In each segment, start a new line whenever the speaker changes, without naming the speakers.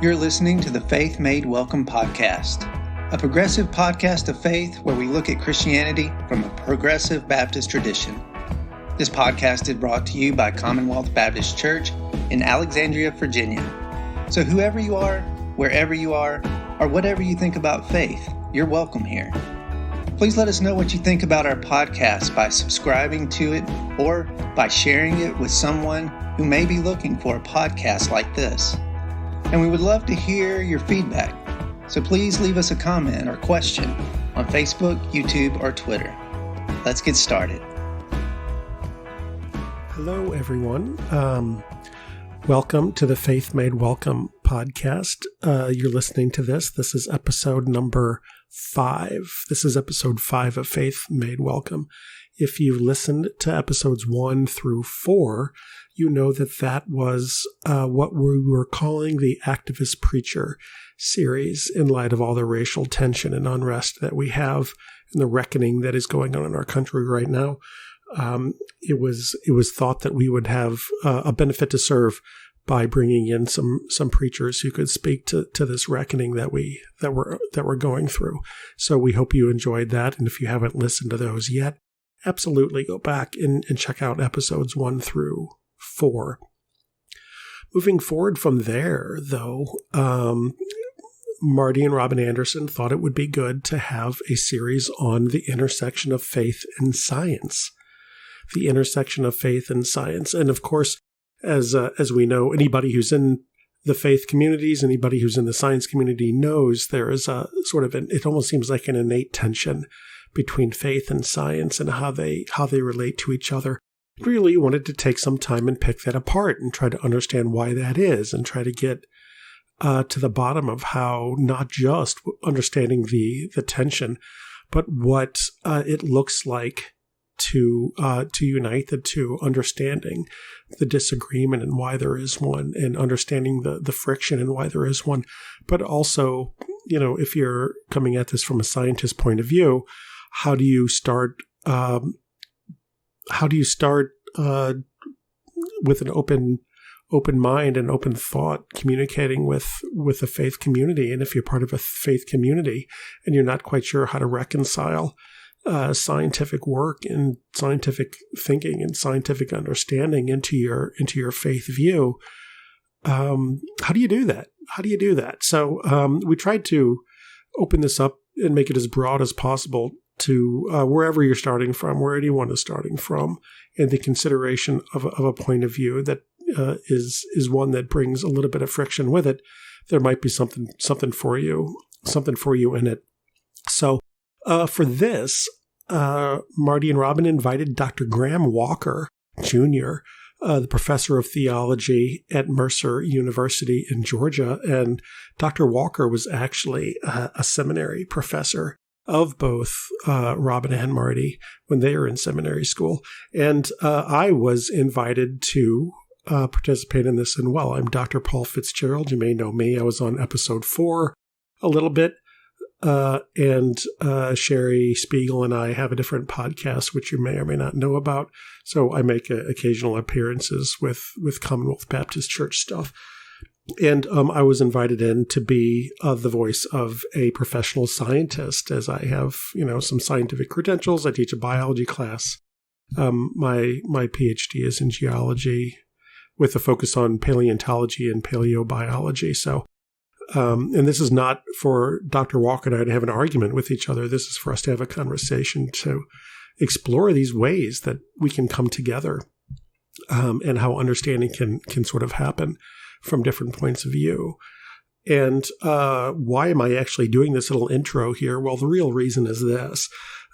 You're listening to the Faith Made Welcome podcast, a progressive podcast of faith where we look at Christianity from a progressive Baptist tradition. This podcast is brought to you by Commonwealth Baptist Church in Alexandria, Virginia. So whoever you are, wherever you are, or whatever you think about faith, you're welcome here. Please let us know what you think about our podcast by subscribing to it or by sharing it with someone who may be looking for a podcast like this. And we would love to hear your feedback, so please leave us a comment or question on Facebook, YouTube, or Twitter. Let's get started.
Hello, everyone. Welcome to the Faith Made Welcome podcast. You're listening to this. This is episode number 5. This is episode 5 of Faith Made Welcome. If you listened to episodes 1 through 4, you know that was what we were calling the Activist Preacher series in light of all the racial tension and unrest that we have and the reckoning that is going on in our country right now. It was thought that we would have a benefit to serve by bringing in some preachers who could speak to this reckoning that we're going through. So we hope you enjoyed that, and if you haven't listened to those yet, absolutely go back and check out episodes 1 through 4. Moving forward from there, though, Marty and Robin Anderson thought it would be good to have a series on the intersection of faith and science. The intersection of faith and science. And of course, as we know, anybody who's in the faith communities, anybody who's in the science community knows there is a sort of it almost seems like an innate tension between faith and science and how they relate to each other. Really wanted to take some time and pick that apart and try to understand why that is and try to get to the bottom of how not just understanding the tension, but what it looks like to unite the two, understanding the disagreement and why there is one, and understanding the friction and why there is one. But also, if you're coming at this from a scientist point of view, how do you start with an open mind and open thought, communicating with the faith community? And if you're part of a faith community and you're not quite sure how to reconcile scientific work and scientific thinking and scientific understanding into your faith view, how do you do that? So we tried to open this up and make it as broad as possible to wherever you're starting from, where anyone is starting from, and the consideration of a point of view that is one that brings a little bit of friction with it. There might be something for you in it. So for this, Marty and Robin invited Dr. Graham Walker, Jr., the professor of theology at Mercer University in Georgia. And Dr. Walker was actually a seminary professor of both Robin and Marty when they were in seminary school. And I was invited to participate in this. And well, I'm Dr. Paul Fitzgerald. You may know me. I was on episode 4 a little bit. And Cheri Spiegel and I have a different podcast, which you may or may not know about. So I make occasional appearances with Commonwealth Baptist Church stuff. And I was invited in to be the voice of a professional scientist, as I have, some scientific credentials. I teach a biology class. My PhD is in geology with a focus on paleontology and paleobiology. So, and this is not for Dr. Walker and I to have an argument with each other. This is for us to have a conversation to explore these ways that we can come together, and how understanding can sort of happen from different points of view. And why am I actually doing this little intro here? Well, the real reason is this.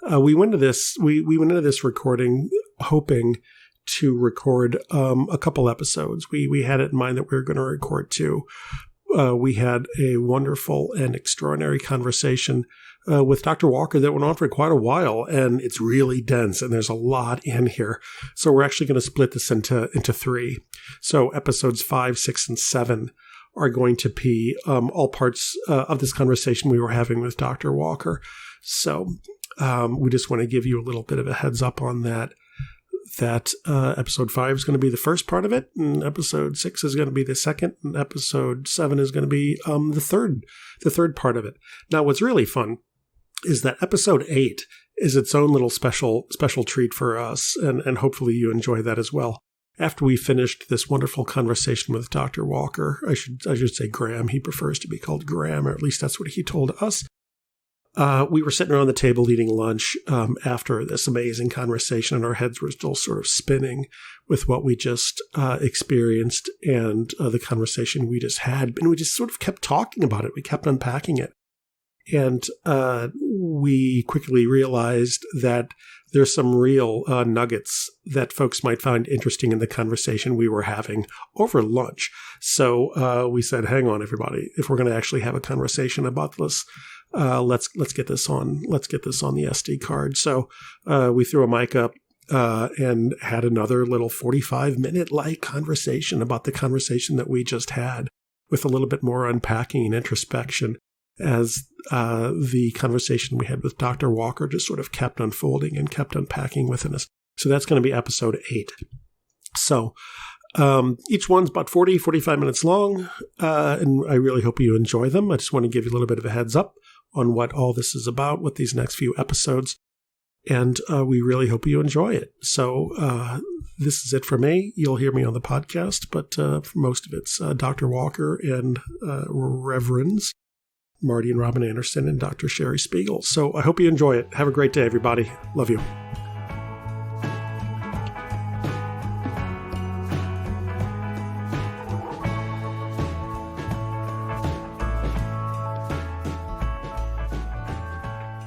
We went into this recording hoping to record a couple episodes. We had it in mind that we were going to record 2. We had a wonderful and extraordinary conversation with Dr. Walker that went on for quite a while, and it's really dense, and there's a lot in here. So we're actually going to split this into 3. So episodes 5, 6, and 7 are going to be all parts of this conversation we were having with Dr. Walker. So we just want to give you a little bit of a heads up on that. that episode 5 is going to be the first part of it, and episode 6 is going to be the second, and episode 7 is going to be the third part of it. Now, what's really fun is that episode 8 is its own little special treat for us, and hopefully you enjoy that as well. After we finished this wonderful conversation with Dr. Walker, I should say Graham. He prefers to be called Graham, or at least that's what he told us. We were sitting around the table eating lunch after this amazing conversation, and our heads were still sort of spinning with what we just experienced and the conversation we just had. And we just sort of kept talking about it. We kept unpacking it. And we quickly realized that there's some real nuggets that folks might find interesting in the conversation we were having over lunch. So we said, hang on, everybody. If we're going to actually have a conversation about this, let's get this on. Let's get this on the SD card. So we threw a mic up and had another little 45-minute like conversation about the conversation that we just had, with a little bit more unpacking and introspection, as the conversation we had with Dr. Walker just sort of kept unfolding and kept unpacking within us. So that's going to be episode 8. So each one's about 40, 45 minutes long, and I really hope you enjoy them. I just want to give you a little bit of a heads up on what all this is about, what these next few episodes, and we really hope you enjoy it. So this is it for me. You'll hear me on the podcast, but for most of it's Dr. Walker and Reverends Marty and Robin Anderson and Dr. Cheri Spiegel. So I hope you enjoy it. Have a great day, everybody. Love you.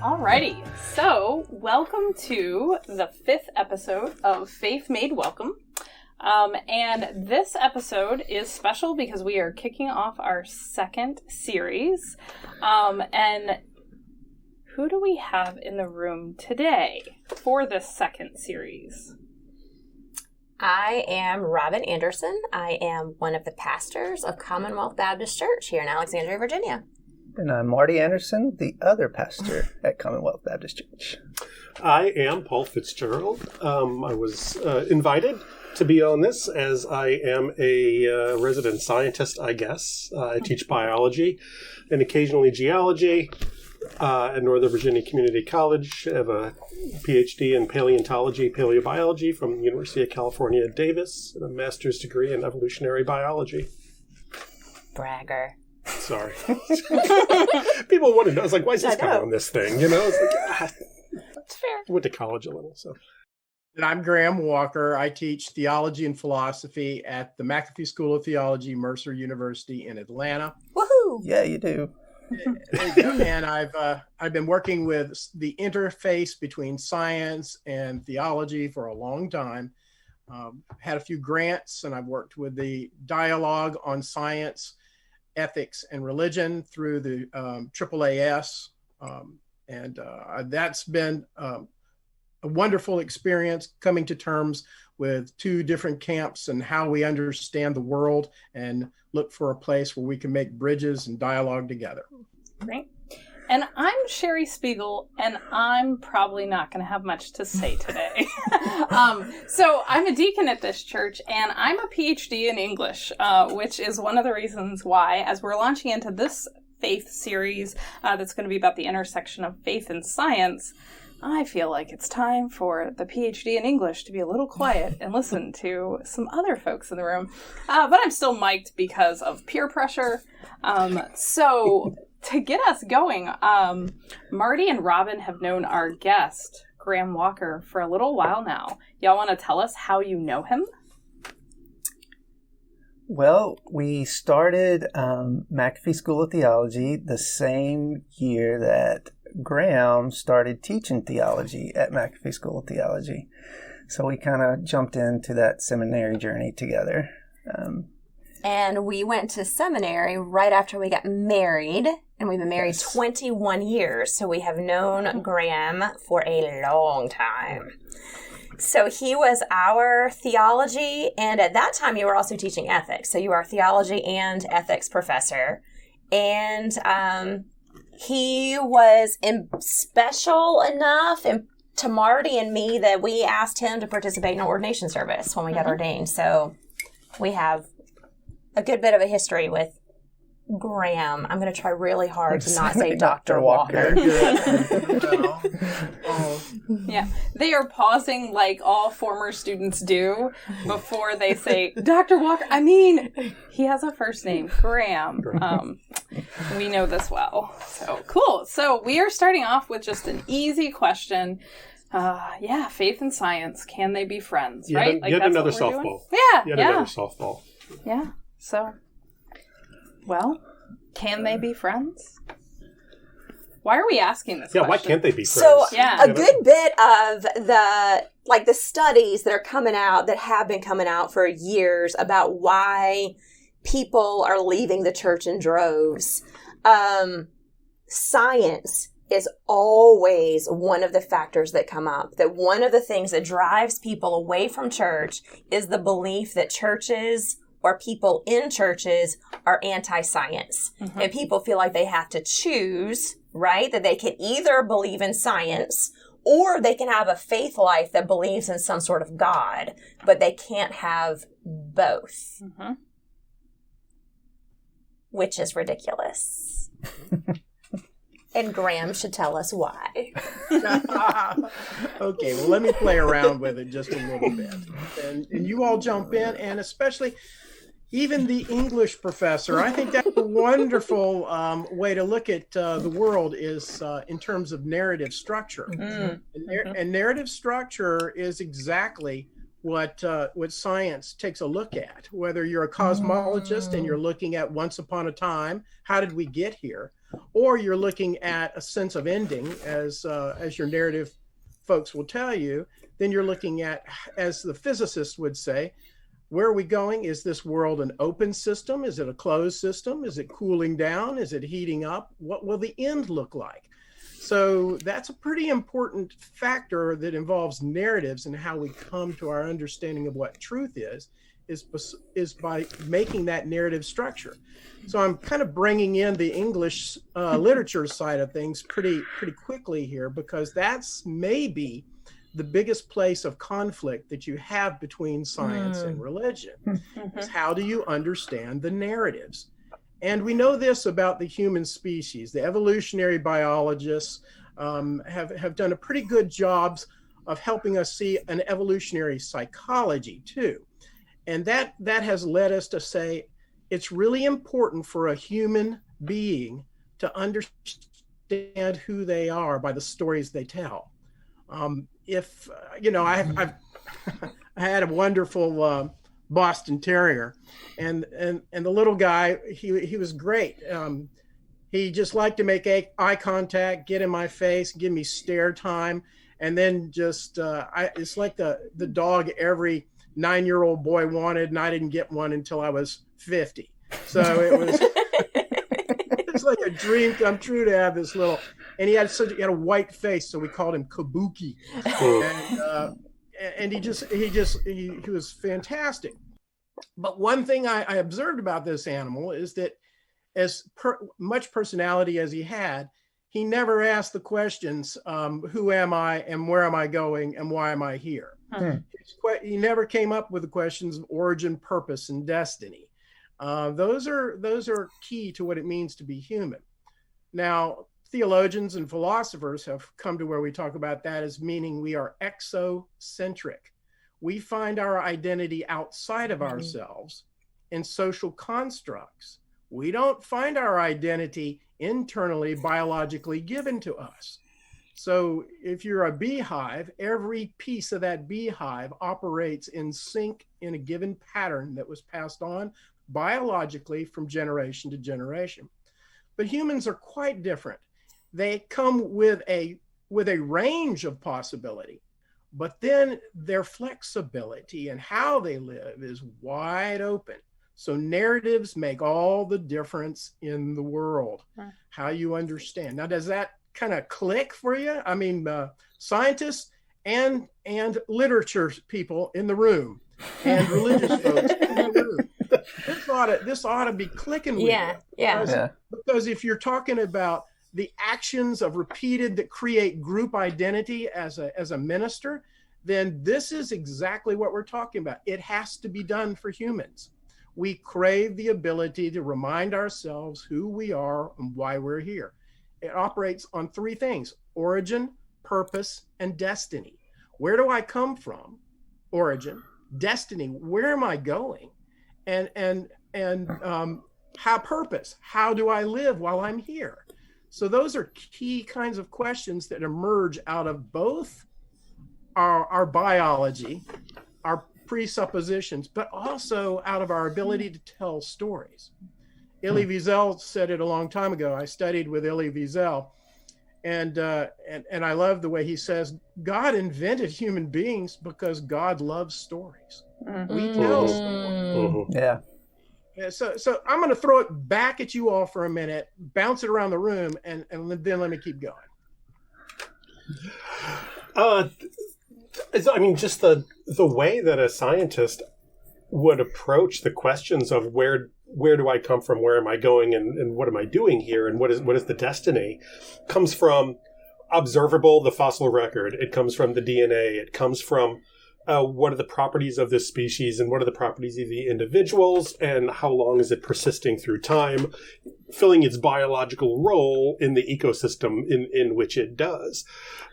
Alrighty, so welcome to the 5th episode of Faith Made Welcome. And this episode is special because we are kicking off our 2nd series. And who do we have in the room today for this 2nd series?
I am Robin Anderson. I am one of the pastors of Commonwealth Baptist Church here in Alexandria, Virginia.
And I'm Marty Anderson, the other pastor at Commonwealth Baptist Church.
I am Paul Fitzgerald. I was invited to be on this as I am a resident scientist, I guess. I teach biology and occasionally geology at Northern Virginia Community College. I have a PhD in paleontology, paleobiology from the University of California at Davis, and a master's degree in evolutionary biology.
Bragger.
Sorry. People want to know. I was like, why is this guy on this thing? You know, it's like,
It's fair.
I went to college a little, so.
And I'm Graham Walker. I teach theology and philosophy at the McAfee School of Theology, Mercer University in Atlanta.
Woohoo!
Yeah, you do.
And I've been working with the interface between science and theology for a long time. Had a few grants, and I've worked with the Dialogue on Science, Ethics, and Religion through the AAAS. That's been a wonderful experience, coming to terms with 2 different camps and how we understand the world and look for a place where we can make bridges and dialogue together.
Great. And I'm Cheri Spiegel, and I'm probably not going to have much to say today. So I'm a deacon at this church, and I'm a PhD in English, which is one of the reasons why, as we're launching into this faith series that's going to be about the intersection of faith and science, I feel like it's time for the PhD in English to be a little quiet and listen to some other folks in the room. But I'm still mic'd because of peer pressure. So to get us going, Marty and Robin have known our guest, Graham Walker, for a little while now. Y'all want to tell us how you know him?
Well, we started McAfee School of Theology the same year that Graham started teaching theology at McAfee School of Theology. So we kind of jumped into that seminary journey together.
And we went to seminary right after we got married, and we've been married 21 years. So we have known Graham for a long time. So he was our theology, and at that time you were also teaching ethics. So you were our theology and ethics professor. And he was special enough to Marty and me that we asked him to participate in an ordination service when we got ordained. So we have a good bit of a history with Graham. I'm going to try really hard to not say Dr. Walker.
Yeah, they are pausing like all former students do before they say Dr. Walker. I mean, he has a first name, Graham. We know this well. So cool. So we are starting off with just an easy question. Faith and science, can they be friends? Right?
Yet another softball.
Another
softball.
Yeah. So, well, can they be friends? Why are we asking this question?
Why can't they be friends?
So a good bit of the studies that are coming out, that have been coming out for years about why people are leaving the church in droves. Science is always one of the factors that come up. That one of the things that drives people away from church is the belief that churches or people in churches are anti-science. Mm-hmm. And people feel like they have to choose, right? That they can either believe in science or they can have a faith life that believes in some sort of God, but they can't have both. Mm-hmm. Which is ridiculous. And Graham should tell us why.
Okay, well, let me play around with it just a little bit. And you all jump in, and especially even the English professor. I think that's a wonderful way to look at the world is in terms of narrative structure. Mm-hmm. And narrative structure is exactly what science takes a look at. Whether you're a cosmologist and you're looking at once upon a time, how did we get here? Or you're looking at a sense of ending, as your narrative folks will tell you, then you're looking at, as the physicists would say, where are we going? Is this world an open system? Is it a closed system? Is it cooling down? Is it heating up? What will the end look like? So that's a pretty important factor that involves narratives and how we come to our understanding of what truth is by making that narrative structure. So I'm kind of bringing in the English literature side of things pretty quickly here, because that's maybe the biggest place of conflict that you have between science and religion. Is how do you understand the narratives? And we know this about the human species. The evolutionary biologists have done a pretty good job of helping us see an evolutionary psychology too. And that has led us to say it's really important for a human being to understand who they are by the stories they tell. I had a wonderful Boston Terrier, and the little guy, he was great. He just liked to make eye contact, get in my face, give me stare time, and then just it's like the dog every 9-year-old boy wanted, and I didn't get one until I was 50. So it was it's like a dream come true to have this little. And he had a white face, so we called him Kabuki. And he was fantastic. But one thing I observed about this animal is that much personality as he had, he never asked the questions, who am I and where am I going and why am I here? He never came up with the questions of origin, purpose, and destiny. Those are key to what it means to be human. Now, theologians and philosophers have come to where we talk about that as meaning we are exocentric. We find our identity outside of ourselves in social constructs. We don't find our identity internally, biologically given to us. So if you're a beehive, every piece of that beehive operates in sync in a given pattern that was passed on biologically from generation to generation. But humans are quite different. They come with a range of possibility, but then their flexibility and how they live is wide open. So narratives make all the difference in the world, how you understand. Now, does that kind of click for you? I mean, scientists and literature people in the room and religious folks in the room. This ought to be clicking with you.
Yeah.
Because if you're talking about the actions of repeated that create group identity as a minister, then this is exactly what we're talking about. It has to be done for humans. We crave the ability to remind ourselves who we are and why we're here. It operates on three things: origin, purpose, and destiny. Where do I come from? Origin. Destiny. Where am I going? And how purpose? How do I live while I'm here? So those are key kinds of questions that emerge out of both our biology, our presuppositions, but also out of our ability to tell stories. Elie Wiesel said it a long time ago. I studied with Elie Wiesel, and I love the way he says, God invented human beings because God loves stories. We tell stories.
Yeah.
So I'm going to throw it back at you all for a minute, bounce it around the room, and then let me keep going.
I mean, just the way that a scientist would approach the questions of where do I come from, where am I going, and what am I doing here, and what is the destiny, comes from observable, the fossil record. It comes from the DNA. It comes from what are the properties of this species, and what are the properties of the individuals, and how long is it persisting through time, filling its biological role in the ecosystem in which it does.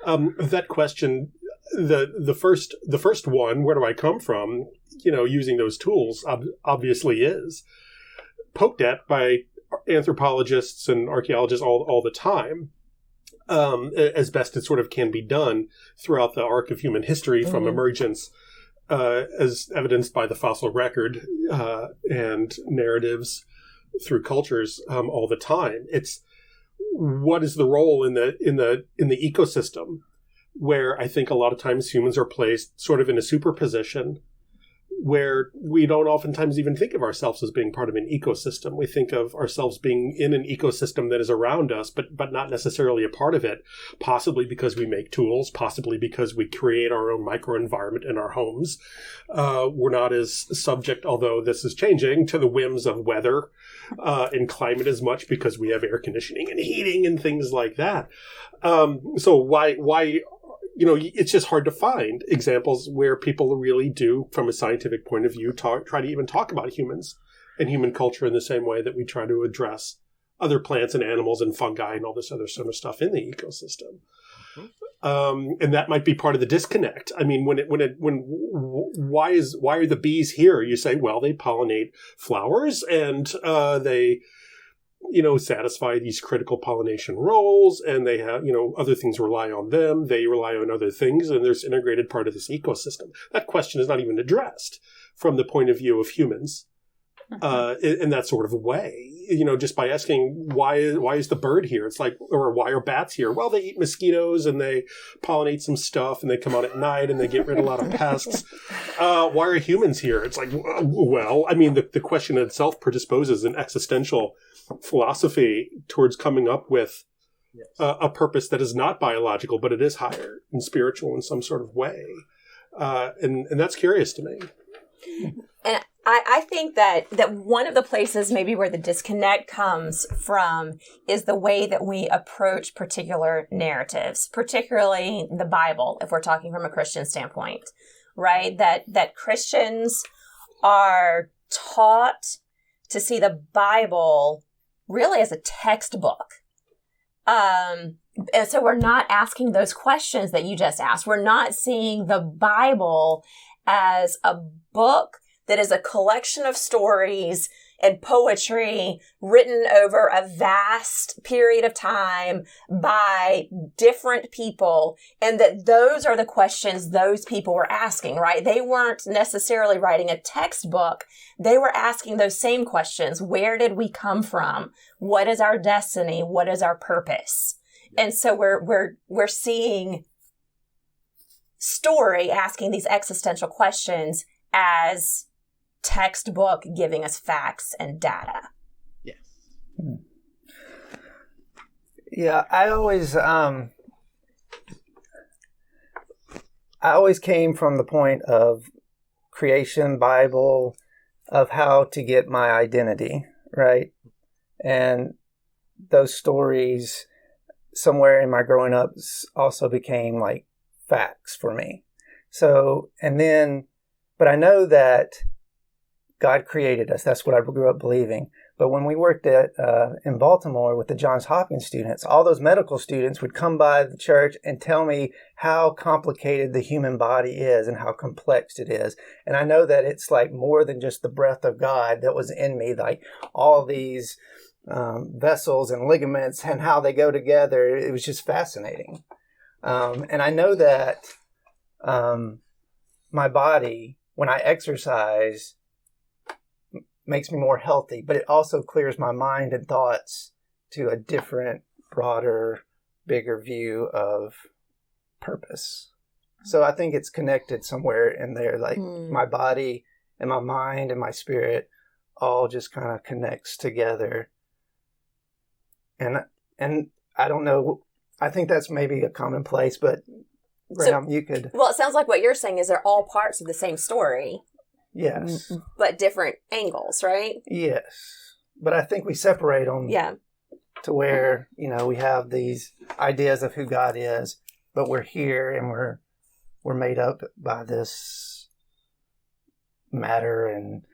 That question, the first one, where do I come from, using those tools, obviously is poked at by anthropologists and archaeologists all the time, as best it sort of can be done throughout the arc of human history, from emergence, as evidenced by the fossil record, and narratives through cultures, all the time. It's what is the role in the ecosystem, where I think a lot of times humans are placed sort of in a superposition where we don't oftentimes even think of ourselves as being part of an ecosystem. We think of ourselves being in an ecosystem that is around us, but not necessarily a part of it, possibly because we make tools, possibly because we create our own microenvironment in our homes. We're not as subject, although this is changing, to the whims of weather and climate as much, because we have air conditioning and heating and things like that. So why it's just hard to find examples where people really do, from a scientific point of view, try to even talk about humans and human culture in the same way that we try to address other plants and animals and fungi and all this other sort of stuff in the ecosystem. And that might be part of the disconnect. I mean, why are the bees here? You say, well, they pollinate flowers and they satisfy these critical pollination roles, and they have, other things rely on them. They rely on other things, and there's integrated part of this ecosystem. That question is not even addressed from the point of view of humans, in that sort of way. Just by asking, why is the bird here? It's like, or why are bats here? Well, they eat mosquitoes and they pollinate some stuff, and they come out at night and they get rid of a lot of pests. Why are humans here? It's like, well, I mean, the question itself predisposes an existential philosophy towards coming up with a purpose that is not biological, but it is higher and spiritual in some sort of way. And that's curious to me.
And I think that one of the places maybe where the disconnect comes from is the way that we approach particular narratives, particularly the Bible, if we're talking from a Christian standpoint, right? That Christians are taught to see the Bible really as a textbook. And so we're not asking those questions that you just asked. We're not seeing the Bible as a book that is a collection of stories and poetry written over a vast period of time by different people, and that those are the questions those people were asking, right? They weren't necessarily writing a textbook. They were asking those same questions. Where did we come from? What is our destiny? What is our purpose? And so we're seeing story asking these existential questions as textbook giving us facts and data.
Yes.
Yeah, I always came from the point of creation, Bible, of how to get my identity, right? And those stories somewhere in my growing up also became like facts for me. So, but I know that God created us. That's what I grew up believing. But when we worked in Baltimore with the Johns Hopkins students, all those medical students would come by the church and tell me how complicated the human body is and how complex it is. And I know that it's like more than just the breath of God that was in me, like all these vessels and ligaments and how they go together. It was just fascinating. And I know that my body, when I exercise, makes me more healthy, but it also clears my mind and thoughts to a different, broader, bigger view of purpose. So I think it's connected somewhere in there, like my body and my mind and my spirit all just kind of connects together. And I don't know, I think that's maybe a commonplace, but Graham, you could...
Well, it sounds like what you're saying is they're all parts of the same story.
Yes.
But different angles, right?
Yes. But I think we separate them to where, we have these ideas of who God is, but we're here and we're made up by this matter and,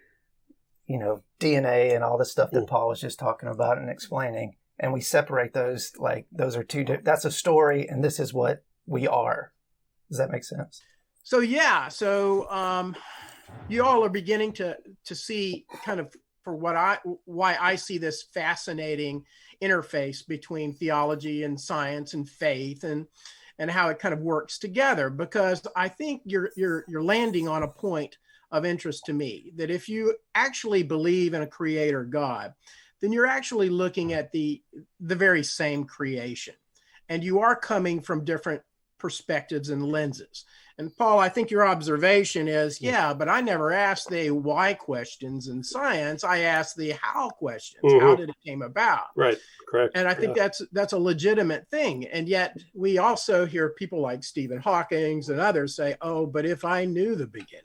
DNA and all the stuff that Paul was just talking about and explaining. And we separate those, like those are that's a story and this is what we are. Does that make sense?
So, you all are beginning to see kind of why I see this fascinating interface between theology and science and faith and how it kind of works together, because I think you're landing on a point of interest to me, that if you actually believe in a creator God, then you're actually looking at the very same creation, and you are coming from different perspectives and lenses. And Paul, I think your observation is, but I never asked the why questions in science. I asked the how questions. Mm-hmm. How did it came about?
Right. Correct.
And I think that's a legitimate thing. And yet we also hear people like Stephen Hawking and others say, oh, but if I knew the beginning,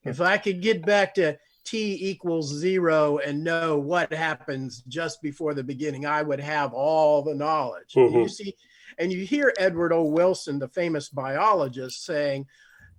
if I could get back to T = 0 and know what happens just before the beginning, I would have all the knowledge. Mm-hmm. You see, and you hear Edward O. Wilson, the famous biologist, saying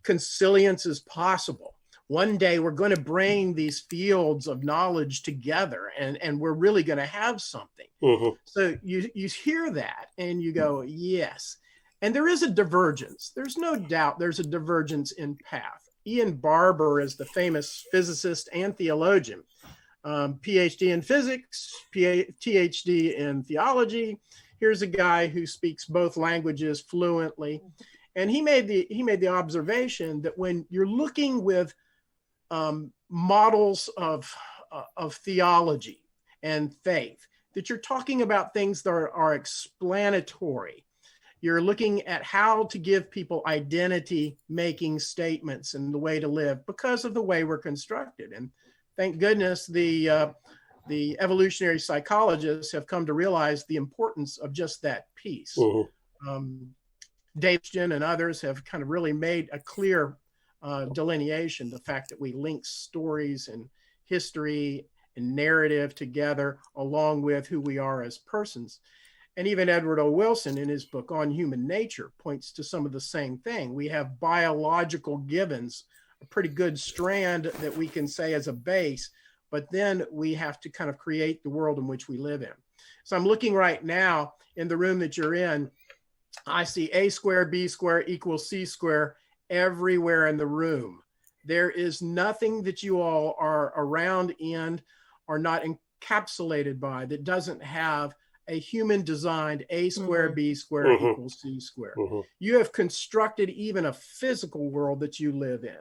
consilience is possible. One day we're going to bring these fields of knowledge together and we're really going to have something. Mm-hmm. So you hear that and you go, yes. And there is a divergence. There's no doubt there's a divergence in path. Ian Barber is the famous physicist and theologian, PhD in physics, PhD in theology. Here's a guy who speaks both languages fluently. And he made the observation that when you're looking with models of theology and faith, that you're talking about things that are explanatory. You're looking at how to give people identity-making statements and the way to live because of the way we're constructed. And thank goodness the evolutionary psychologists have come to realize the importance of just that piece. Mm-hmm. Davidson and others have kind of really made a clear delineation, the fact that we link stories and history and narrative together along with who we are as persons. And even Edward O. Wilson in his book On Human Nature points to some of the same thing. We have biological givens, a pretty good strand that we can say as a base, but then we have to kind of create the world in which we live in. So I'm looking right now in the room that you're in. I see A squared, B squared = C squared everywhere in the room. There is nothing that you all are around in or not encapsulated by that doesn't have a human designed A squared, B squared
Mm-hmm.
= C squared.
Mm-hmm.
You have constructed even a physical world that you live in.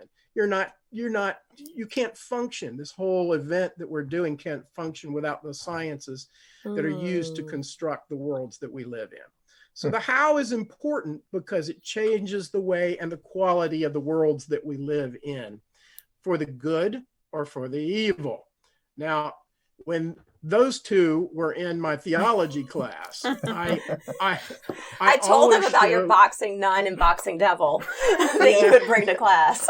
You can't function. This whole event that we're doing can't function without the sciences that are used to construct the worlds that we live in. So the how is important because it changes the way and the quality of the worlds that we live in, for the good or for the evil. Now, when those two were in my theology class.
I told them about your boxing nun and boxing devil that you would bring to class.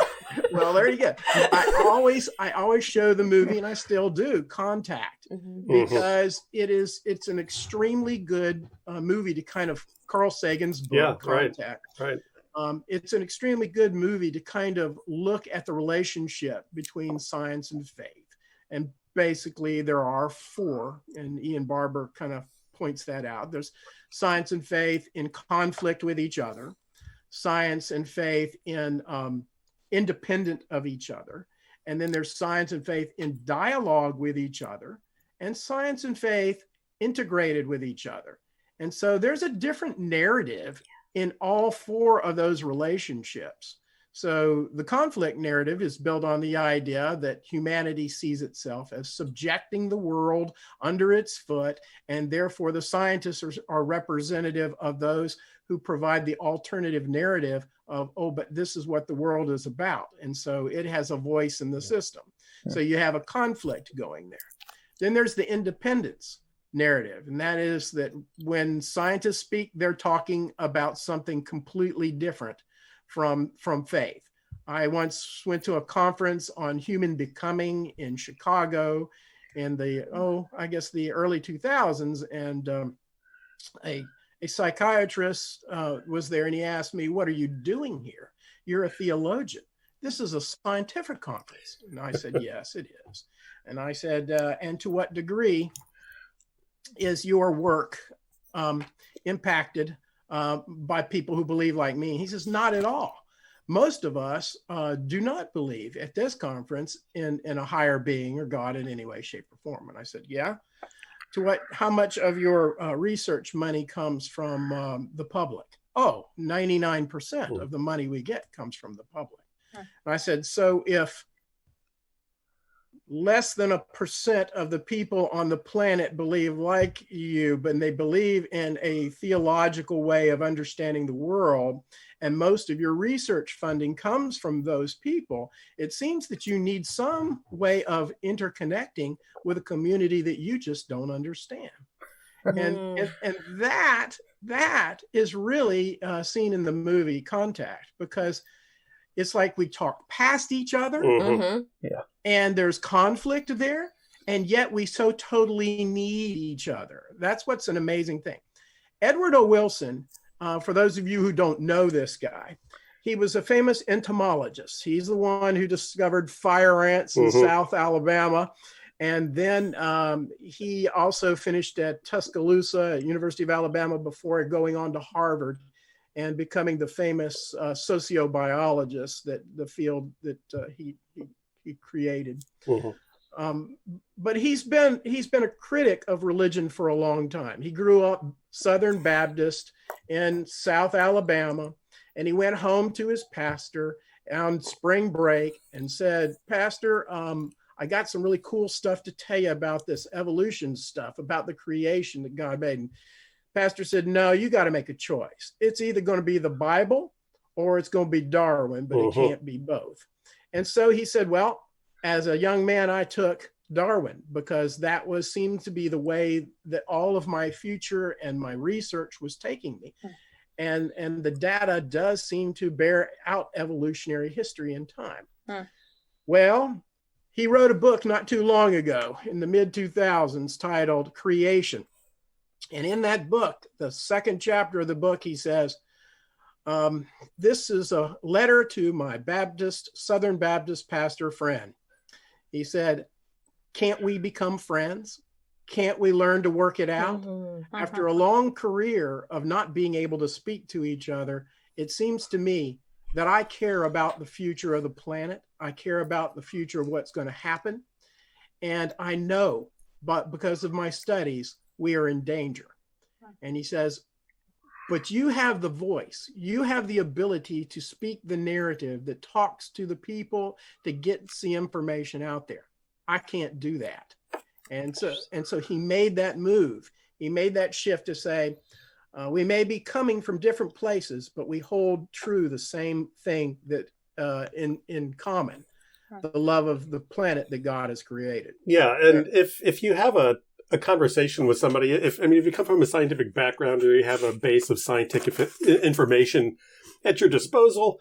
Well, there you go. I always show the movie, and I still do, Contact, because it's an extremely good movie to kind of Carl Sagan's book, Contact.
Right.
It's an extremely good movie to kind of look at the relationship between science and faith. And basically there are four, and Ian Barber kind of points that out. There's science and faith in conflict with each other, science and faith in independent of each other, and then there's science and faith in dialogue with each other, and science and faith integrated with each other. And so there's a different narrative in all four of those relationships. So the conflict narrative is built on the idea that humanity sees itself as subjecting the world under its foot, and therefore the scientists are representative of those who provide the alternative narrative of, oh, but this is what the world is about. And so it has a voice in the system. So you have a conflict going there. Then there's the independence narrative, and that is that when scientists speak, they're talking about something completely different from faith. I once went to a conference on human becoming in Chicago in the early 2000s, and a psychiatrist was there, and he asked me, "What are you doing here? You're a theologian. This is a scientific conference." And I said, "Yes, it is." And I said, "And to what degree is your work impacted by people who believe like me?" He says, "Not at all. Most of us do not believe at this conference in a higher being or God in any way, shape, or form." And I said, "Yeah. How much of your research money comes from the public?" "Oh, 99% of the money we get comes from the public." And I said, "So if less than 1% of the people on the planet believe like you, but they believe in a theological way of understanding the world, and most of your research funding comes from those people, it seems that you need some way of interconnecting with a community that you just don't understand." And that is really seen in the movie Contact, because it's like we talk past each other, and there's conflict there, and yet we so totally need each other. That's what's an amazing thing. Edward O. Wilson, for those of you who don't know this guy, he was a famous entomologist. He's the one who discovered fire ants in South Alabama. And then he also finished at Tuscaloosa, University of Alabama, before going on to Harvard and becoming the famous sociobiologist, that the field that he created. But he's been a critic of religion for a long time. He grew up Southern Baptist in South Alabama, and he went home to his pastor on spring break and said, "Pastor, I got some really cool stuff to tell you about this evolution stuff, about the creation that God made." And pastor said, "No, you got to make a choice. It's either going to be the Bible or it's going to be Darwin, but it can't be both." And so he said, well, as a young man, I took Darwin because that seemed to be the way that all of my future and my research was taking me. And the data does seem to bear out evolutionary history in time. Well, he wrote a book not too long ago in the mid-2000s titled Creation. And in that book, the second chapter of the book, he says, this is a letter to my Southern Baptist pastor friend. He said, "Can't we become friends? Can't we learn to work it out?" After a long career of not being able to speak to each other, it seems to me that I care about the future of the planet. I care about the future of what's going to happen. And I know, but because of my studies, we are in danger. And he says, but you have the voice. You have the ability to speak the narrative that talks to the people to get the information out there. I can't do that. And so he made that move. He made that shift to say, we may be coming from different places, but we hold true the same thing that in common, the love of the planet that God has created.
Yeah, and if you have a a conversation with somebody, if you come from a scientific background or you have a base of scientific information at your disposal,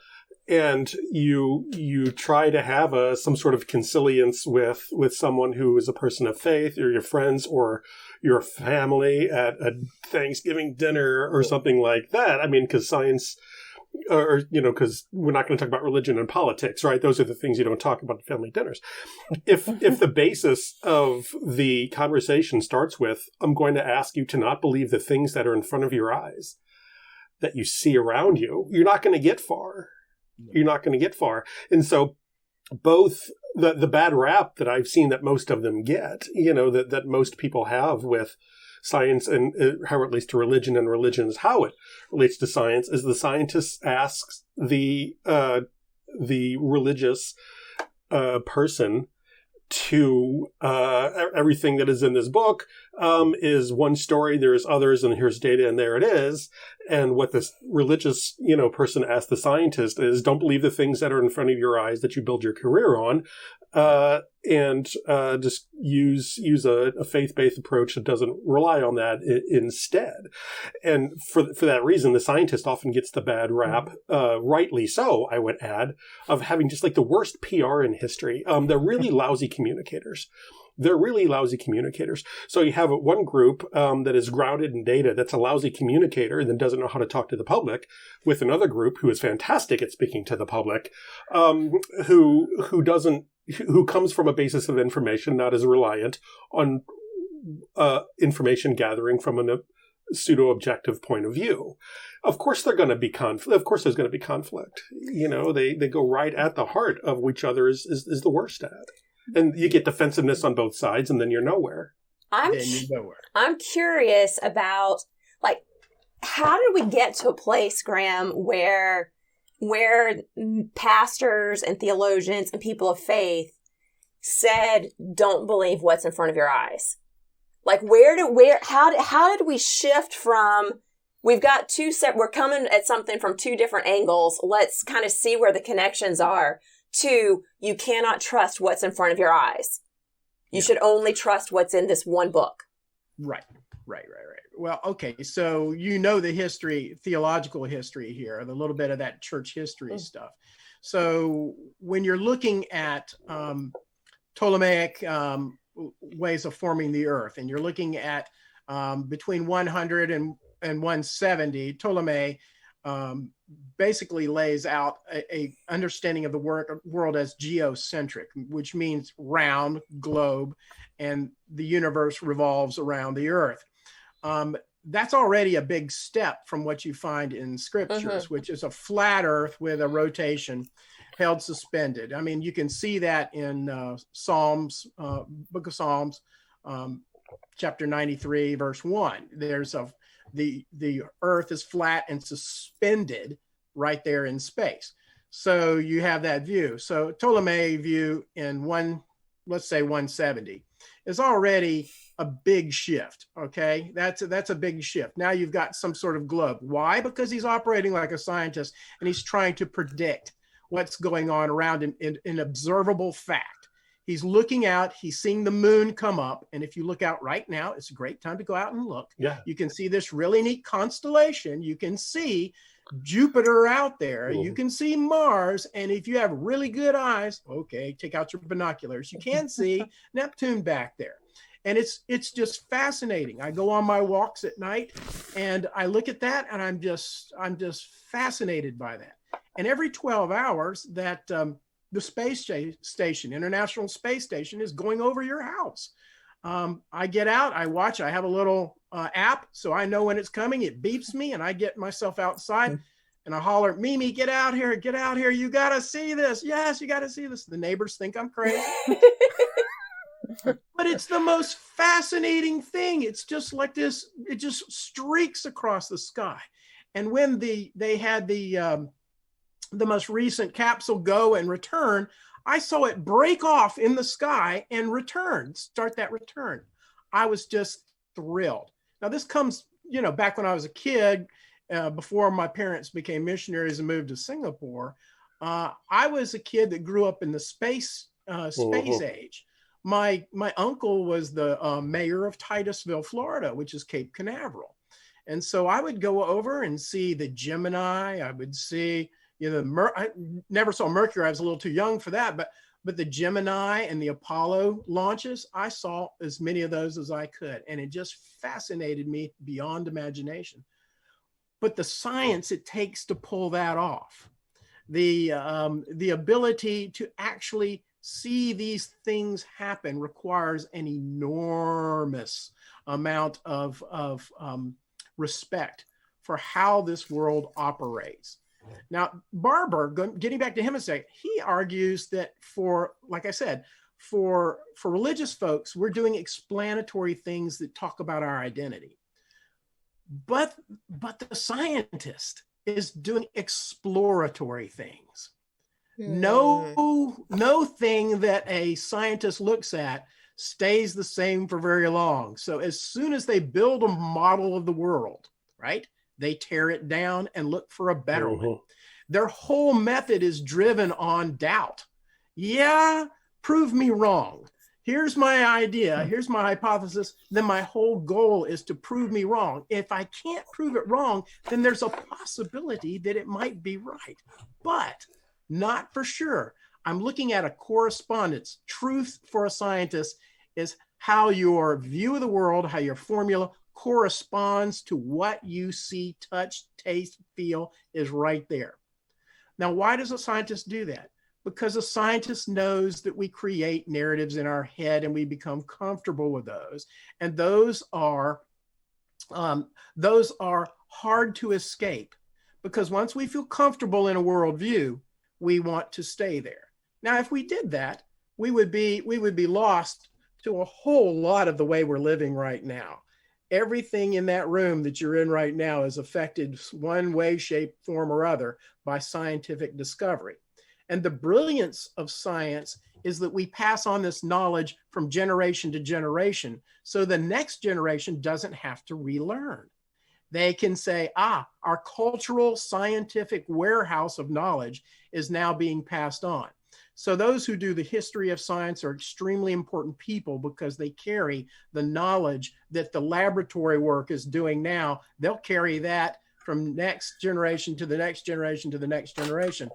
and you try to have some sort of consilience with someone who is a person of faith, or your friends, or your family at a Thanksgiving dinner or something like that. I mean, because science, or because we're not going to talk about religion and politics, right? Those are the things you don't talk about at family dinners. If the basis of the conversation starts with, I'm going to ask you to not believe the things that are in front of your eyes, that you see around you, you're not going to get far. You're not going to get far. And so both the bad rap that I've seen that most of them get, that most people have with science and how it relates to religion, and religion is how it relates to science, is the scientist asks the religious person to everything that is in this book is one story, there's others, and here's data, and there it is. And what this religious person asks the scientist is, don't believe the things that are in front of your eyes that you build your career on, and just use a faith-based approach that doesn't rely on that instead. And for that reason, the scientist often gets the bad rap, rightly so, I would add, of having just like the worst PR in history. They're really lousy communicators. So you have one group that is grounded in data that's a lousy communicator and then doesn't know how to talk to the public, with another group who is fantastic at speaking to the public, who comes from a basis of information, not as reliant on information gathering from a pseudo-objective point of view. Of course, there's going to be conflict. They go right at the heart of which other is the worst at. And you get defensiveness on both sides, and then you're nowhere.
I'm curious about, how did we get to a place, Graham, where pastors and theologians and people of faith said, don't believe what's in front of your eyes? How did we shift from, we've got we're coming at something from two different angles, let's kind of see where the connections are, to, you cannot trust what's in front of your eyes. You should only trust what's in this one book.
Right. Well, okay. So, the theological history here, the little bit of that church history stuff. So when you're looking at Ptolemaic ways of forming the earth, and you're looking at between 100 and 170, Ptolemy basically lays out a understanding of the world as geocentric, which means round, globe, and the universe revolves around the earth. That's already a big step from what you find in scriptures, which is a flat earth with a rotation held suspended. I mean, you can see that in Psalms, Book of Psalms, chapter 93, verse 1. There's the earth is flat and suspended right there in space. So you have that view. So Ptolemy view in let's say 170 is already a big shift. Okay, that's a big shift. Now you've got some sort of globe. Why? Because he's operating like a scientist, and he's trying to predict what's going on around him in observable fact. He's looking out, he's seeing the moon come up. And if you look out right now, it's a great time to go out and look. Yeah. You can see this really neat constellation. You can see Jupiter out there. You can see Mars. And if you have really good eyes, okay, take out your binoculars, you can see Neptune back there. And it's just fascinating. I go on my walks at night and I look at that, and I'm just fascinated by that. And every 12 hours that the space station, International Space Station, is going over your house. I get out, I watch, I have a little app, so I know when it's coming. It beeps me, and I get myself outside and I holler, Mimi, get out here. You got to see this. Yes, you got to see this. The neighbors think I'm crazy. But it's the most fascinating thing. It's just like this. It just streaks across the sky. And when they had the most recent capsule go and return, I saw it break off in the sky and start that return. I was just thrilled. Now this comes, back when I was a kid, before my parents became missionaries and moved to Singapore. I was a kid that grew up in the space age. my uncle was the mayor of Titusville, Florida, which is Cape Canaveral. And so I would go over and see the Gemini. I would see, I never saw Mercury. I was a little too young for that, but the Gemini and the Apollo launches, I saw as many of those as I could. And it just fascinated me beyond imagination. But the science it takes to pull that off, the ability to actually see these things happen requires an enormous amount of respect for how this world operates. Now, Barber, getting back to him a second, he argues that like I said, for religious folks, we're doing explanatory things that talk about our identity. But the scientist is doing exploratory things. No thing that a scientist looks at stays the same for very long. So as soon as they build a model of the world, right, they tear it down and look for a better one. Their whole method is driven on doubt. Yeah, prove me wrong. Here's my idea. Here's my hypothesis. Then my whole goal is to prove me wrong. If I can't prove it wrong, then there's a possibility that it might be right, but not for sure. I'm looking at a correspondence. Truth for a scientist is how your view of the world, how your formula corresponds to what you see, touch, taste, feel is right there. Now, why does a scientist do that? Because a scientist knows that we create narratives in our head and we become comfortable with those. And those are hard to escape, because once we feel comfortable in a worldview, we want to stay there. Now, if we did that, we would be lost to a whole lot of the way we're living right now. Everything in that room that you're in right now is affected one way, shape, form, or other by scientific discovery. And the brilliance of science is that we pass on this knowledge from generation to generation, so the next generation doesn't have to relearn. They can say, our cultural scientific warehouse of knowledge is now being passed on. So those who do the history of science are extremely important people, because they carry the knowledge that the laboratory work is doing now. They'll carry that from next generation to the next generation to the next generation,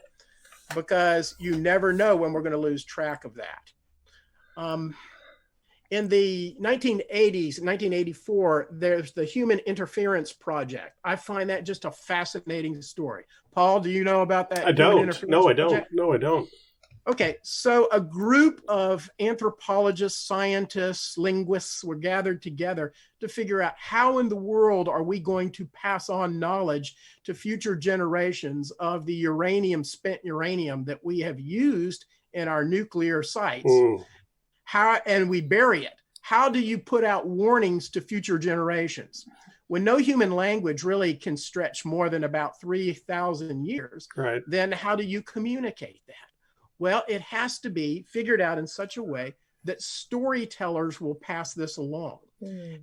because you never know when we're going to lose track of that. In the 1980s, 1984, there's the Human Interference Project. I find that just a fascinating story. Paul, do you know about that?
I don't. No, I don't.
Okay, so a group of anthropologists, scientists, linguists were gathered together to figure out how in the world are we going to pass on knowledge to future generations of the spent uranium that we have used in our nuclear sites. And we bury it. How do you put out warnings to future generations? When no human language really can stretch more than about 3,000 years, right, then how do you communicate that? Well, it has to be figured out in such a way that storytellers will pass this along.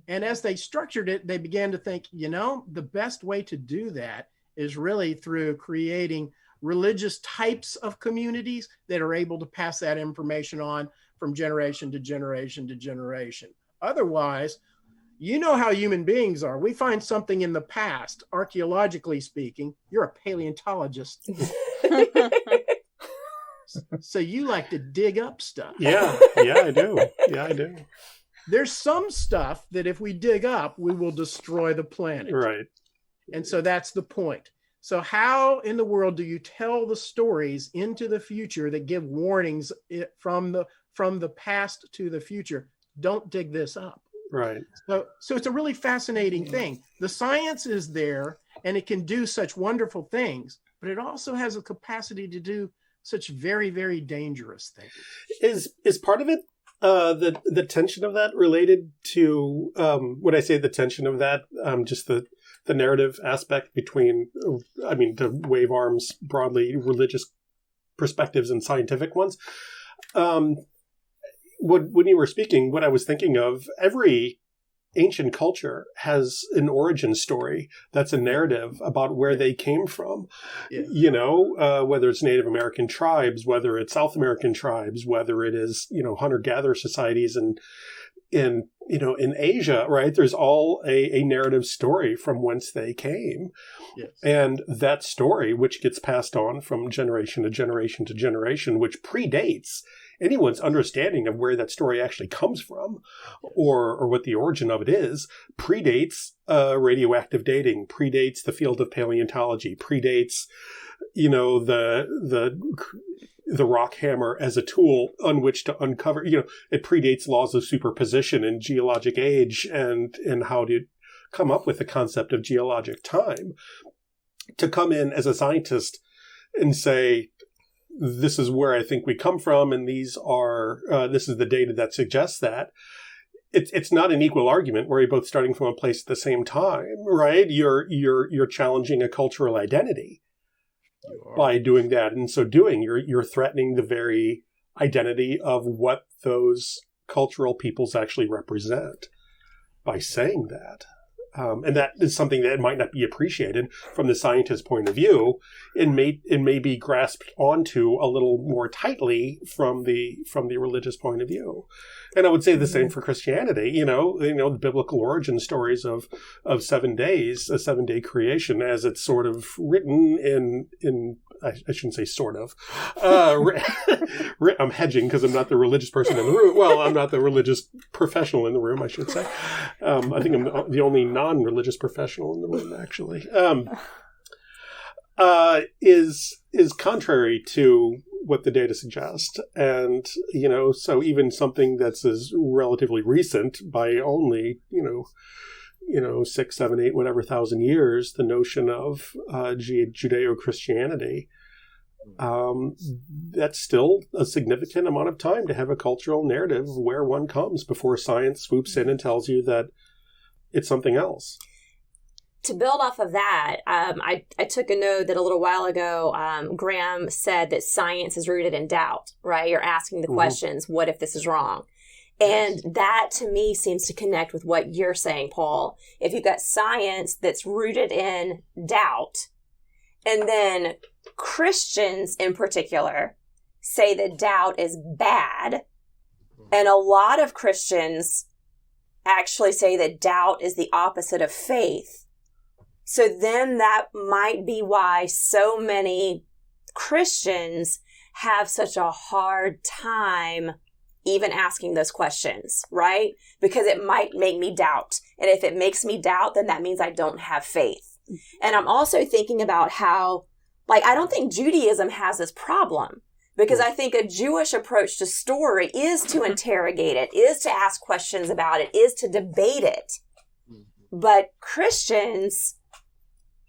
And as they structured it, they began to think, the best way to do that is really through creating religious types of communities that are able to pass that information on from generation to generation to generation. Otherwise, you know how human beings are. We find something in the past, archaeologically speaking. You're a paleontologist. So you like to dig up stuff.
Yeah, I do.
There's some stuff that if we dig up, we will destroy the planet.
Right.
And so that's the point. So how in the world do you tell the stories into the future that give warnings from the past to the future? Don't dig this up.
Right.
So it's a really fascinating thing. The science is there and it can do such wonderful things, but it also has a capacity to do such very, very dangerous things.
Is part of it the tension of that related to when I say the tension of that, just the narrative aspect between, to wave arms broadly, religious perspectives and scientific ones. When you were speaking, what I was thinking of, every ancient culture has an origin story that's a narrative about where they came from. Yeah. Whether it's Native American tribes, whether it's South American tribes, whether it is, hunter-gatherer societies in Asia, right? There's all a narrative story from whence they came. Yes. And that story, which gets passed on from generation to generation to generation, which predates anyone's understanding of where that story actually comes from, or what the origin of it is, predates radioactive dating, predates the field of paleontology, predates, the rock hammer as a tool on which to uncover, it predates laws of superposition and geologic age and how to come up with the concept of geologic time. To come in as a scientist and say, this is where I think we come from, and this is the data that suggests that. It's not an equal argument where you're both starting from a place at the same time, right? You're challenging a cultural identity by doing that, and so doing, you're threatening the very identity of what those cultural peoples actually represent by saying that. And that is something that might not be appreciated from the scientist's point of view. It may be grasped onto a little more tightly from the religious point of view. And I would say the same for Christianity. The biblical origin stories of 7 days, a 7-day creation, as it's sort of written in I shouldn't say sort of. I'm hedging because I'm not the religious person in the room. Well, I'm not the religious professional in the room, I should say. I think I'm the only non-religious professional in the room, actually. Is contrary to what the data suggest. And, so even something that's as relatively recent by only, 6, 7, 8, whatever thousand years, the notion of Judeo-Christianity, that's still a significant amount of time to have a cultural narrative of where one comes before science swoops in and tells you that it's something else.
To build off of that, I took a note that a little while ago, Graham said that science is rooted in doubt, right? You're asking the questions, what if this is wrong? And that, to me, seems to connect with what you're saying, Paul. If you've got science that's rooted in doubt, and then Christians in particular say that doubt is bad, and a lot of Christians actually say that doubt is the opposite of faith. So then that might be why so many Christians have such a hard time even asking those questions, right? Because it might make me doubt. And if it makes me doubt, then that means I don't have faith. And I'm also thinking about how, I don't think Judaism has this problem, because I think a Jewish approach to story is to interrogate it, is to ask questions about it, is to debate it. But Christians,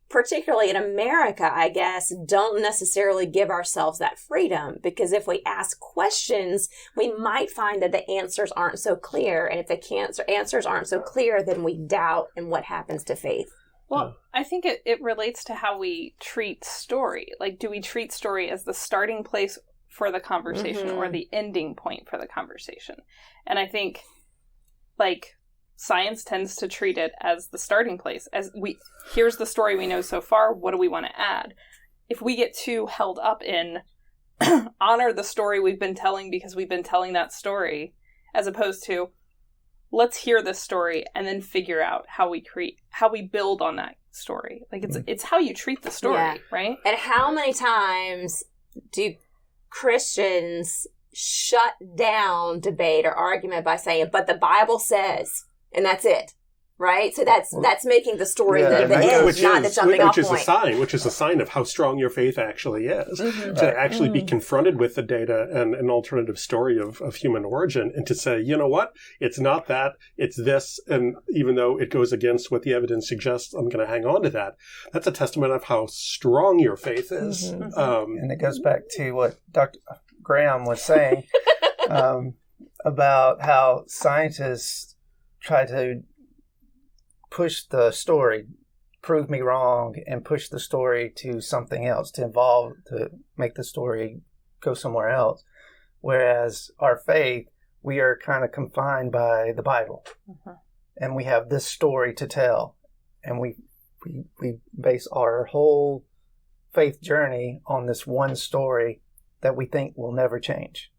particularly in America, I guess, don't necessarily give ourselves that freedom, because if we ask questions, we might find that the answers aren't so clear. And if the answers aren't so clear, then we doubt, and what happens to faith?
Well, I think it relates to how we treat story. Do we treat story as the starting place for the conversation or the ending point for the conversation? And I think, science tends to treat it as the starting place. Here's the story we know so far. What do we want to add? If we get too held up in honor the story we've been telling because we've been telling that story, as opposed to let's hear this story and then figure out how we build on that story. It's how you treat the story, right?
And how many times do Christians shut down debate or argument by saying, but the Bible says, and that's it, right? So that's making the story the end, not the jumping off point.
Which is a sign of how strong your faith actually is. To actually be confronted with the data and an alternative story of human origin, and to say, you know what, it's not that, it's this, and even though it goes against what the evidence suggests, I'm going to hang on to that. That's a testament of how strong your faith is.
And it goes back to what Dr. Graham was saying about how scientists try to push the story, prove me wrong, and push the story to something else, to make the story go somewhere else. Whereas our faith, we are kind of confined by the Bible. and we have this story to tell, and we base our whole faith journey on this one story that we think will never change.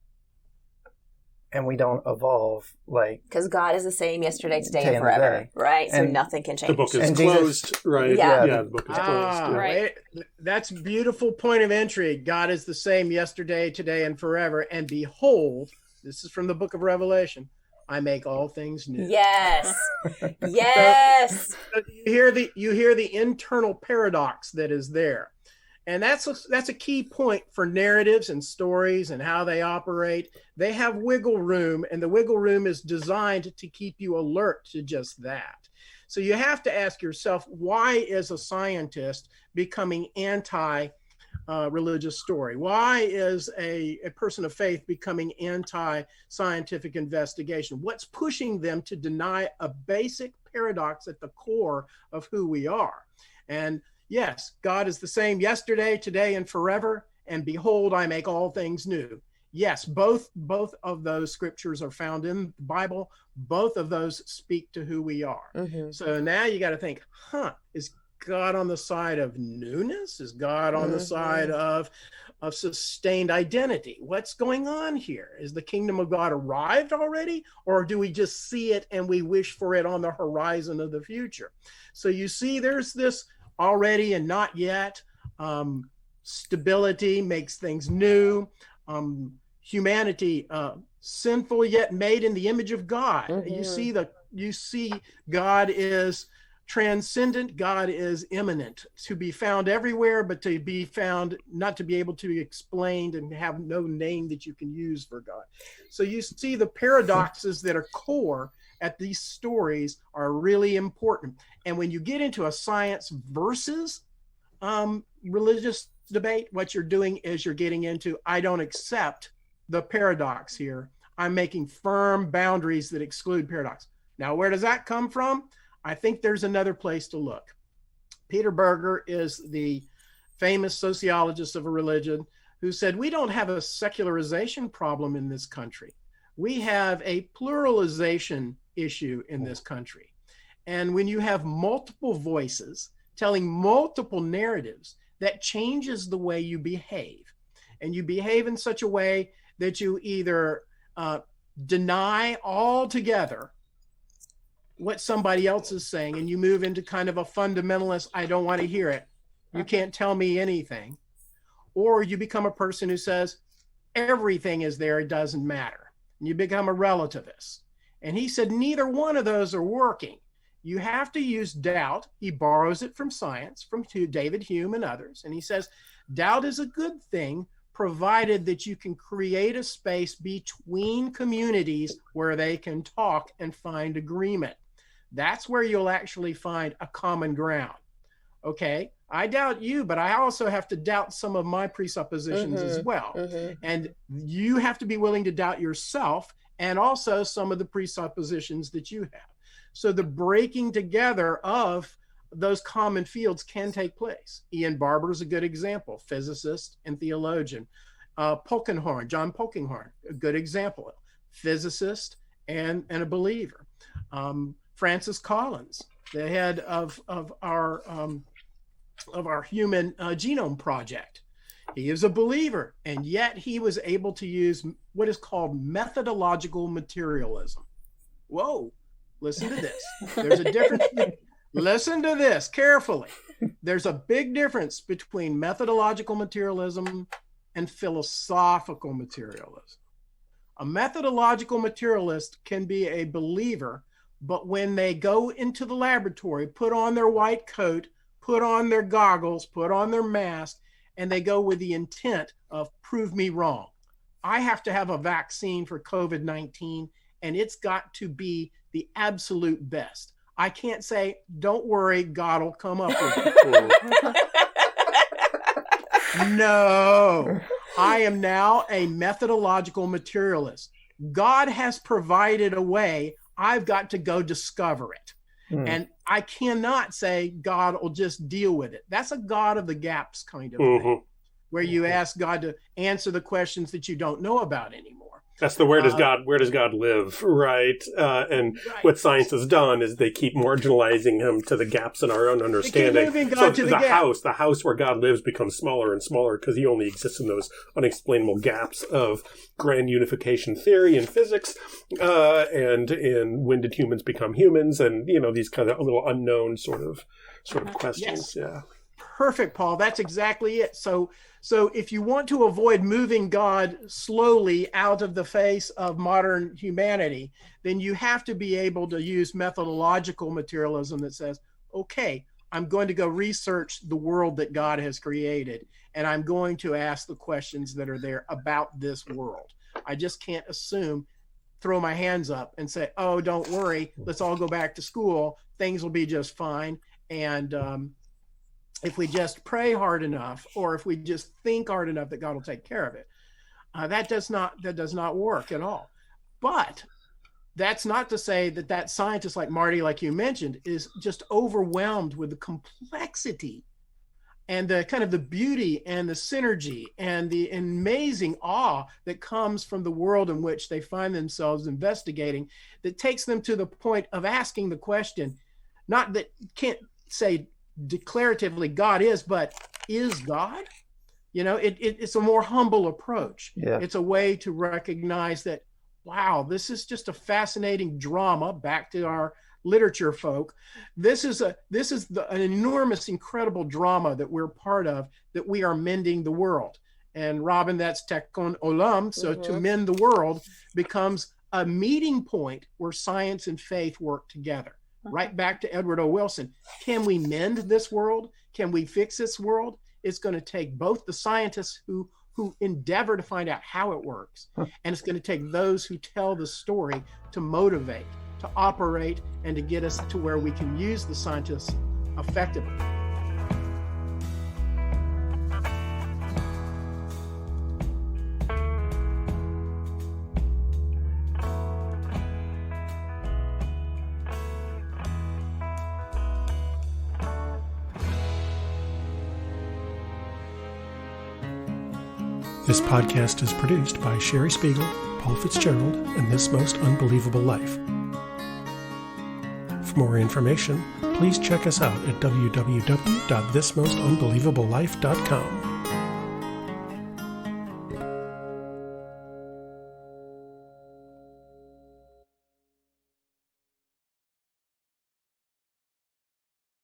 And we don't evolve
because God is the same yesterday, today, and forever, right? So nothing can change.
The book is closed, right?
Yeah,
the book is closed.
Right.
That's a beautiful point of entry. God is the same yesterday, today, and forever. And behold, this is from the book of Revelation, I make all things new.
Yes. Yes.
So you hear the internal paradox that is there. And that's a key point for narratives and stories and how they operate. They have wiggle room, and the wiggle room is designed to keep you alert to just that. So you have to ask yourself, why is a scientist becoming anti-religious story? Why is a person of faith becoming anti-scientific investigation? What's pushing them to deny a basic paradox at the core of who we are? And yes, God is the same yesterday, today, and forever. And behold, I make all things new. Yes, both of those scriptures are found in the Bible. Both of those speak to who we are. Mm-hmm. So now you got to think, is God on the side of newness? Is God on the side of sustained identity? What's going on here? Is the kingdom of God arrived already? Or do we just see it and we wish for it on the horizon of the future? So you see, there's this already and not yet. Stability makes things new. Humanity, sinful yet made in the image of God. Mm-hmm. You see God is transcendent. God is immanent, to be found everywhere, but to be found, not to be able to be explained and have no name that you can use for God. So you see the paradoxes that are core at these stories are really important. And when you get into a science versus religious debate, what you're doing is you're getting into, I don't accept the paradox here. I'm making firm boundaries that exclude paradox. Now, where does that come from? I think there's another place to look. Peter Berger is the famous sociologist of a religion who said, we don't have a secularization problem in this country. We have a pluralization issue in this country. And when you have multiple voices telling multiple narratives, that changes the way you behave. And you behave in such a way that you either deny altogether what somebody else is saying, and you move into kind of a fundamentalist, I don't want to hear it. You can't tell me anything. Or you become a person who says, everything is there, it doesn't matter. And you become a relativist. And he said, neither one of those are working. You have to use doubt. He borrows it from science, from David Hume and others. And he says, doubt is a good thing, provided that you can create a space between communities where they can talk and find agreement. That's where you'll actually find a common ground. Okay, I doubt you, but I also have to doubt some of my presuppositions as well. And you have to be willing to doubt yourself and also some of the presuppositions that you have. So the breaking together of those common fields can take place. Ian Barber is a good example, physicist and theologian. John Polkinghorne, a good example, physicist and a believer. Francis Collins, the head of our Human Genome Project. He is a believer, and yet he was able to use what is called methodological materialism. Whoa. Listen to this. There's a difference. Listen to this carefully. There's a big difference between methodological materialism and philosophical materialism. A methodological materialist can be a believer, but when they go into the laboratory, put on their white coat, put on their goggles, put on their mask, and they go with the intent of prove me wrong. I have to have a vaccine for COVID-19, and it's got to be the absolute best. I can't say, don't worry, God will come up with it. No, I am now a methodological materialist. God has provided a way. I've got to go discover it. And I cannot say God will just deal with it. That's a God of the gaps kind of thing, where you ask God to answer the questions that you don't know about anymore.
That's the where does God live, right? And what science has done is they keep marginalizing him to the gaps in our own understanding.
So
the house where God lives becomes smaller and smaller because he only exists in those unexplainable gaps of grand unification theory and physics, and when did humans become humans, and these kind of little unknown sort of questions.
Yes.
Yeah.
Perfect, Paul. That's exactly it. So if you want to avoid moving God slowly out of the face of modern humanity, then you have to be able to use methodological materialism that says, okay, I'm going to go research the world that God has created, and I'm going to ask the questions that are there about this world. I just can't throw my hands up and say, oh, don't worry, let's all go back to school. Things will be just fine. And if we just pray hard enough, or if we just think hard enough, that God will take care of it. That does not work at all. But that's not to say that scientist like Marty, like you mentioned, is just overwhelmed with the complexity and the kind of the beauty and the synergy and the amazing awe that comes from the world in which they find themselves investigating, that takes them to the point of asking the question, not that you can't say declaratively God is, but is God? It's a more humble approach.
Yeah. It's
a way to recognize that, wow, this is just a fascinating drama. Back to our literature folk, this is an enormous, incredible drama that we're part of, that we are mending the world. And Robin, that's tekon olam. So to mend the world becomes a meeting point where science and faith work together. Right back to Edward O. Wilson. Can we mend this world? Can we fix this world? It's going to take both the scientists who endeavor to find out how it works, and it's going to take those who tell the story to motivate, to operate, and to get us to where we can use the scientists effectively.
This podcast is produced by Cheri Spiegel, Paul Fitzgerald, and This Most Unbelievable Life. For more information, please check us out at www.thismostunbelievablelife.com.